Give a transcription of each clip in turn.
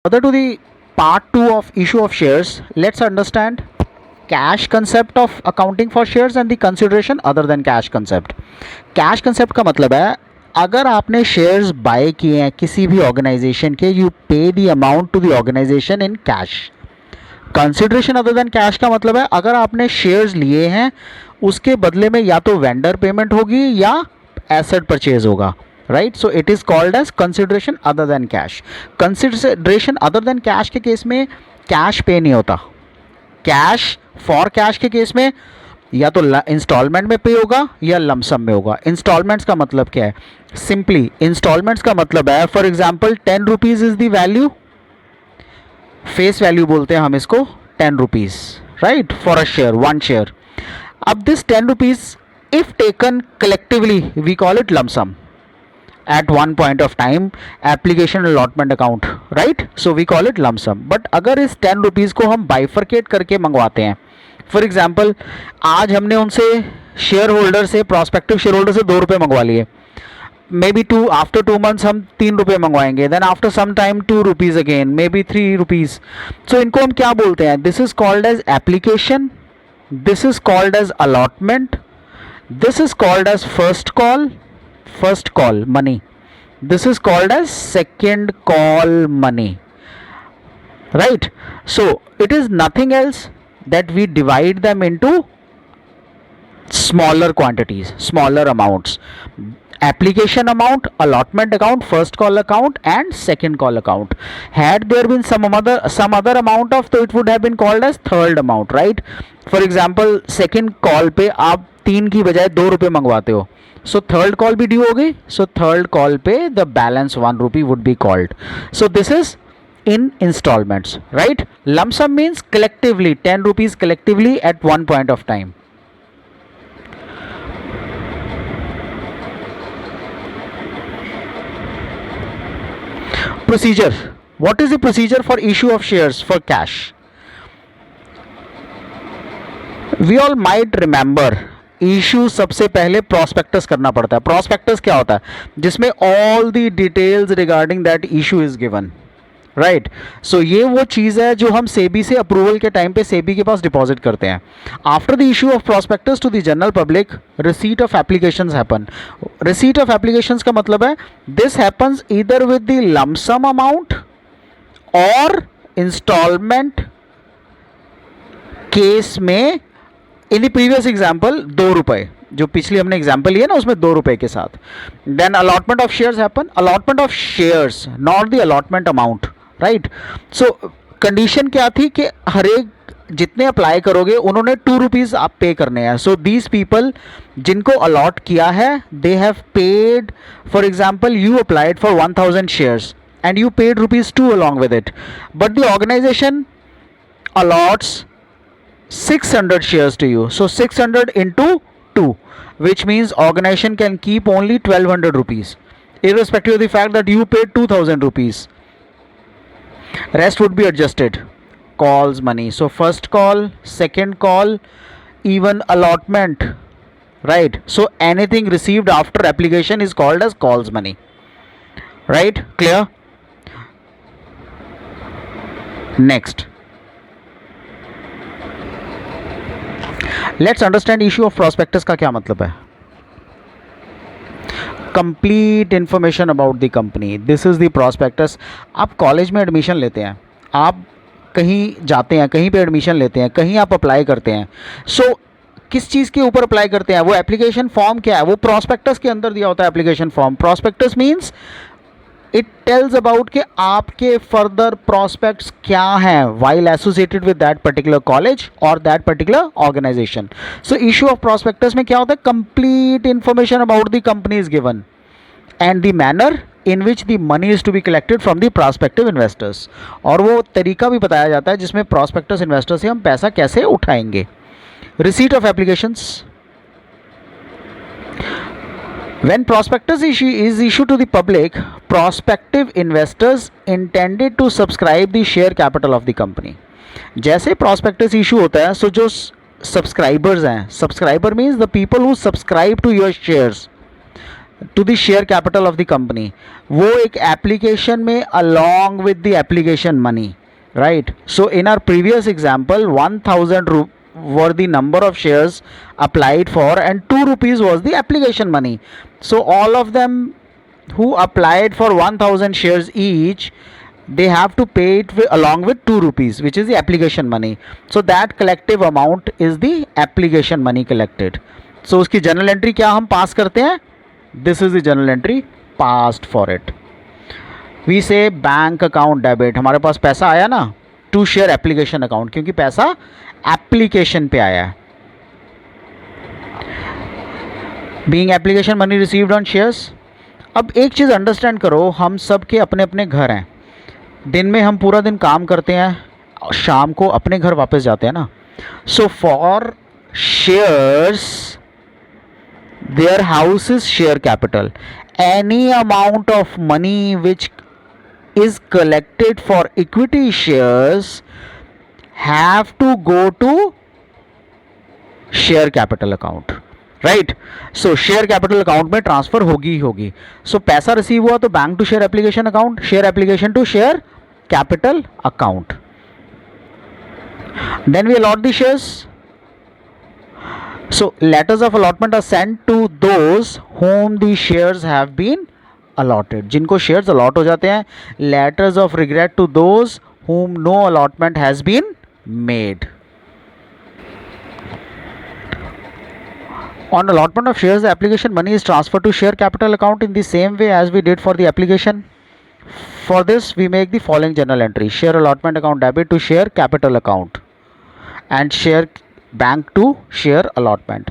Further to the part 2 of issue of shares, let's understand cash concept of accounting for shares and the consideration other than cash concept. Cash concept का मतलब है अगर आपने shares bye किए हैं किसी भी ऑर्गेनाइजेशन के, you pay the amount to the organisation in cash. Consideration other than cash का मतलब है अगर आपने शेयर्स लिए हैं उसके बदले में या तो वेंडर पेमेंट होगी या एसेट परचेज होगा. Right, so it is called as consideration other than cash. Consideration other than cash के केस में कैश पे नहीं होता. कैश फॉर कैश के केस में या तो इंस्टॉलमेंट में पे होगा या लमसम में होगा. इंस्टॉलमेंट्स का मतलब क्या है? सिंपली इंस्टॉलमेंट्स का मतलब है, for example 10 rupees is the value, face value बोलते हैं हम इसको 10 rupees, right, for a share, one share. अब this 10 rupees if taken collectively we call it lump sum at one point of time, application allotment account, right, so we call it lump sum. but अगर इस 10 rupees को हम bifurcate करके मंगवाते हैं, for example आज हमने उनसे शेयर होल्डर से, प्रॉस्पेक्टिव शेयर होल्डर से 2 रुपये मंगवा लिए, मे बी आफ्टर 2 months हम 3 रुपये मंगवाएंगे, then after some time 2 rupees again, maybe 3 rupees. So इनको हम क्या बोलते हैं? This is called as application, this is called as allotment, this is called as first call money, this is called as second call money, right? So it is nothing else that we divide them into smaller quantities, smaller amounts. Application amount, allotment account, first call account and second call account. Had there been some other amount of, so it would have been called as third amount, right? For example second call पे आप 3 की बजाय 2 रुपये मंगवाते हो, so third call भी due हो गई, सो थर्ड कॉल पे the balance 1 rupee would be called. So this is in installments, right? Lump sum means collectively 10 rupees collectively at one point of time. Procedure. What is the procedure for issue of shares for cash? We all might remember issue सबसे पहले prospectus करना पड़ता है. Prospectus क्या होता है? जिसमें all the details regarding that issue is given, right. So ये वो चीज़ है जो हम सेबी से अप्रूवल के टाइम पे सेबी के पास डिपॉजिट करते हैं. After the issue of prospectus to the general public, receipt of applications happen. Receipt of applications का मतलब है this happens either with the lump sum amount और इंस्टॉलमेंट केस में. इन द प्रीवियस एग्जाम्पल 2 रुपये, जो पिछली हमने एग्जाम्पल लिया ना उसमें 2 रुपये के साथ. Then allotment of shares happen, allotment of shares not the allotment amount, right. So condition क्या थी कि हर एक जितने अप्लाई करोगे उन्होंने 2 रुपीज़ आप पे करने हैं. सो दीज पीपल जिनको अलॉट किया है they have paid, for example you applied for 1000 shares and you paid ₹2 along with इट, but the organisation allots 600 shares to you. So 600 into 2, which means organization can keep only 1200 rupees, irrespective of the fact that you paid 2000 rupees. Rest would be adjusted. Calls money. So first call, second call, even allotment, right? So anything received after application is called as calls money, right? Clear? Next, let's understand issue of prospectus का क्या मतलब है. Complete information about the company, this is the prospectus. आप college में admission लेते हैं, आप कहीं जाते हैं, कहीं पे एडमिशन लेते हैं, कहीं आप अप्लाई करते हैं. सो किस चीज़ के ऊपर अप्लाई करते हैं? वो एप्लीकेशन फॉर्म क्या है? वो प्रोस्पेक्टस के अंदर दिया होता है application form. Prospectus means it tells about कि आपके फर्दर प्रॉस्पेक्ट्स क्या हैं while associated with that particular college और that particular organisation. So issue of prospectus में क्या होता है? Complete information about the company is given and the manner in which the money is to be collected from the prospective investors. और वो तरीका भी बताया जाता है जिसमें प्रॉस्पेक्टस इन्वेस्टर से हम पैसा कैसे उठाएंगे. Receipt of applications. When prospectus is issued to the public, prospective investors intended to subscribe the share capital of the company. जैसे prospectus issue होता है, so जो subscribers हैं, subscriber means the people who subscribe to your shares, to the share capital of the company, वो एक application में along with the application money, right. So in our previous example 1000 were the number of shares applied for and 2 rupees was the application money. So all of them who applied for 1000 shares each, they have to pay it along with 2 rupees, which is the application money. So that collective amount is the application money collected. So उसकी journal entry क्या हम पास करते हैं? This is the journal entry passed for it. We say bank account debit, हमारे पास पैसा आया ना, to share application account, क्योंकि पैसा एप्लीकेशन पे आया है. Being application money received on shares. अब एक चीज़ अंडरस्टैंड करो, हम सब के अपने अपने घर हैं. दिन में हम पूरा दिन काम करते हैं, शाम को अपने घर वापस जाते हैं ना. So for shares their house is share capital. Any amount of money which is collected for equity shares have to go to share capital account, right. So share capital account में ट्रांसफर होगी ही होगी. So पैसा receive हुआ तो bank to share application account, share application to share capital account. Then we allot the shares. So letters of allotment are sent to those whom the shares have been allotted. जिनको shares allot हो जाते हैं. Letters of regret to those whom no allotment has been made. On allotment of shares, the application money is transferred to share capital account in the same way as we did for the application. For this, we make the following journal entry: share allotment account debit to share capital account and share bank to share allotment.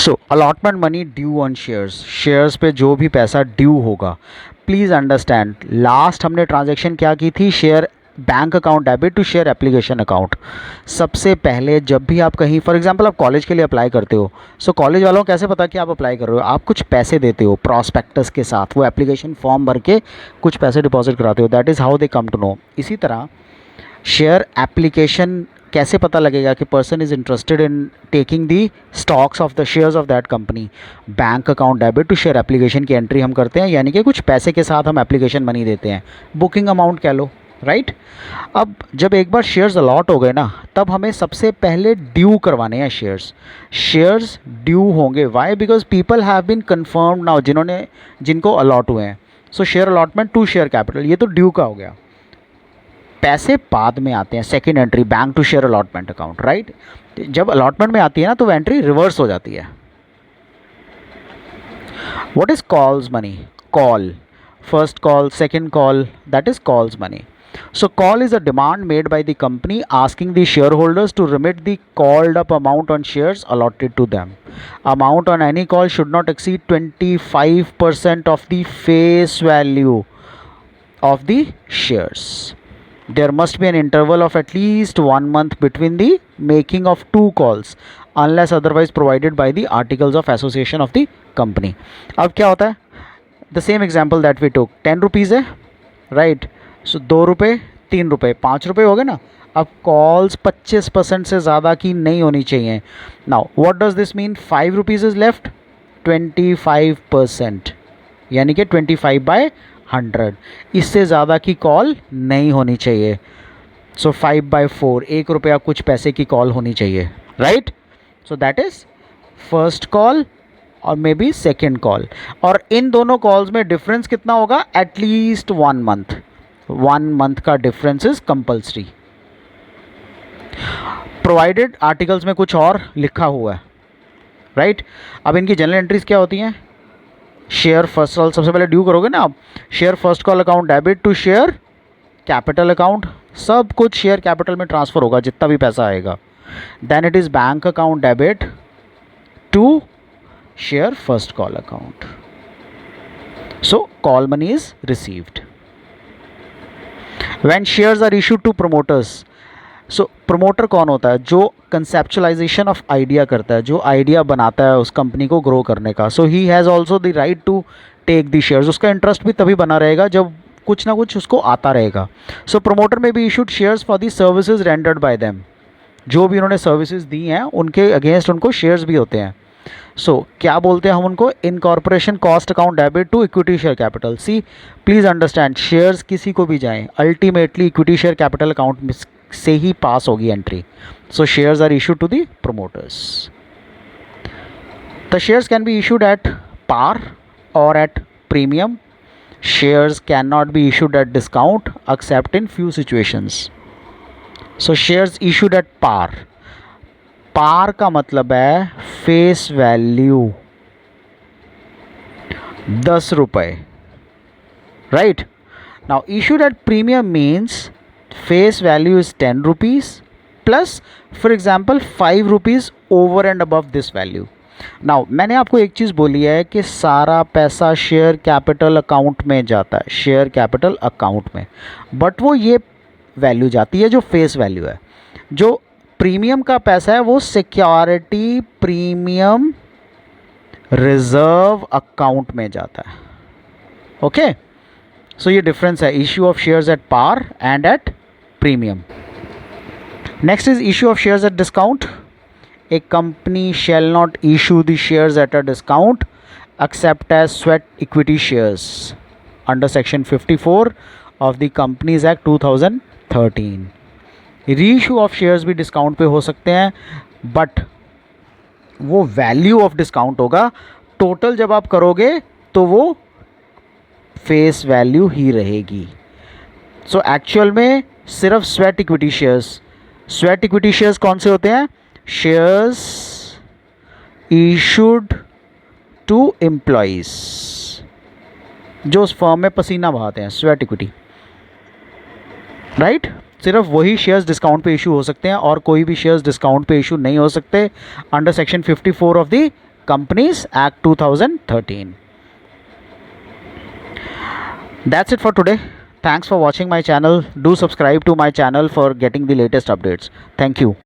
So allotment money due on shares. shares पे जो भी पैसा due होगा, please understand, last हमने transaction क्या की थी? Share bank account debit to share application account. सबसे पहले जब भी आप कहीं, फॉर एग्जांपल आप कॉलेज के लिए अप्लाई करते हो, सो कॉलेज वालों को कैसे पता कि आप अप्लाई कर रहे हो? आप कुछ पैसे देते हो प्रॉस्पेक्टस के साथ, वो एप्लीकेशन फॉर्म भर के कुछ पैसे डिपॉजिट कराते हो. That is how they come to know. इसी तरह शेयर एप्लीकेशन कैसे पता लगेगा कि person is interested in taking the stocks of the shares of that company? Bank account debit to share application की एंट्री हम करते हैं, यानी कि कुछ पैसे के साथ हम एप्लीकेशन मनी देते हैं, बुकिंग अमाउंट कह लो, राइट. अब जब एक बार शेयर्स अलॉट हो गए ना, तब हमें सबसे पहले ड्यू करवाने हैं शेयर्स. शेयर्स ड्यू होंगे, why? Because people have been confirmed now, जिनको अलॉट हुए हैं. So share allotment to share capital, ये तो ड्यू का हो गया. पैसे बाद में आते हैं, second entry bank to share allotment account, right. जब अलॉटमेंट में आती है ना, तो एंट्री रिवर्स हो जाती है. What is calls money? Call, first call, second call, that is calls money. So call is a demand made by the company asking the shareholders to remit the called up amount on shares allotted to them. Amount on any call should not exceed 25% of the face value of the shares. There must be an interval of at least 1 month between the making of 2 calls unless otherwise provided by the articles of association of the company. अब क्या होता है? The same example that we took, 10 rupees है, right. सो 2 रुपये, 3 रुपये, 5 रुपये हो गए ना. अब कॉल्स 25% से ज़्यादा की नहीं होनी चाहिए. Now what does this mean? 5 rupees is left, 25%, यानी कि 25/100. इससे ज़्यादा की कॉल नहीं होनी चाहिए. सो 5/4, 1 रुपया कुछ पैसे की कॉल होनी चाहिए, right. So that is first call और मे बी सेकेंड कॉल. और इन दोनों कॉल्स में डिफरेंस कितना होगा? At least 1 month. 1 मंथ का difference is compulsory, provided articles में कुछ और लिखा हुआ है, राइट. अब इनकी जनरल एंट्रीज क्या होती हैं? शेयर फर्स्ट कॉल, सबसे पहले ड्यू करोगे ना आप, share first call account debit to share capital account, सब कुछ शेयर कैपिटल में ट्रांसफर होगा जितना भी पैसा आएगा. Then it is bank account debit to share first call account. So call money is received. When shares are issued to promoters, so promoter कौन होता है? जो conceptualization of idea करता है, जो आइडिया बनाता है उस कंपनी को ग्रो करने का. so he has also the right to take the shares. उसका इंटरेस्ट भी तभी बना रहेगा जब कुछ ना कुछ उसको आता रहेगा. so promoter may be issued shares for the services rendered by them. जो भी उन्होंने सर्विसेज दी हैं उनके अगेंस्ट उनको शेयर्स भी होते हैं. सो क्या बोलते हैं हम उनको, incorporation cost account debit to equity share capital. See please understand, shares किसी को भी जाएं, ultimately equity share capital account से ही पास होगी entry. So shares are issued to the promoters. The shares can be issued at par और at premium. Shares cannot be issued at discount except in few situations. So shares issued at par. par का मतलब है face value 10 रुपए, right? Now issued at premium means face value is 10 rupees plus for example 5 rupees over and above this value. Now मैंने आपको एक चीज़ बोली है कि सारा पैसा शेयर कैपिटल अकाउंट में जाता है, शेयर कैपिटल अकाउंट में, बट वो ये वैल्यू जाती है जो फेस वैल्यू है। जो प्रीमियम का पैसा है वो सिक्योरिटी प्रीमियम रिजर्व अकाउंट में जाता है। ओके, सो ये डिफरेंस है, issue of shares at par and at premium. Next is issue of shares at discount. A company shall not issue the shares at a discount except as sweat equity shares under section 54 of the Companies Act 2013. Reissue of shares भी discount पे हो सकते हैं, but वो value of discount होगा, total जब आप करोगे तो वो फेस वैल्यू ही रहेगी। सो एक्चुअल में सिर्फ sweat equity shares, sweat equity shares कौन से होते हैं, शेयर्स इशूड टू एम्प्लॉयज़, जो उस फर्म में पसीना बहाते हैं, स्वेट इक्विटी, राइट। सिर्फ वही शेयर्स डिस्काउंट पे इशू हो सकते हैं और कोई भी शेयर्स डिस्काउंट पे इशू नहीं हो सकते under section 54 of the companies act 2013। That's it for today. Thanks for watching my channel. Do subscribe to my channel for getting the latest updates. Thank you.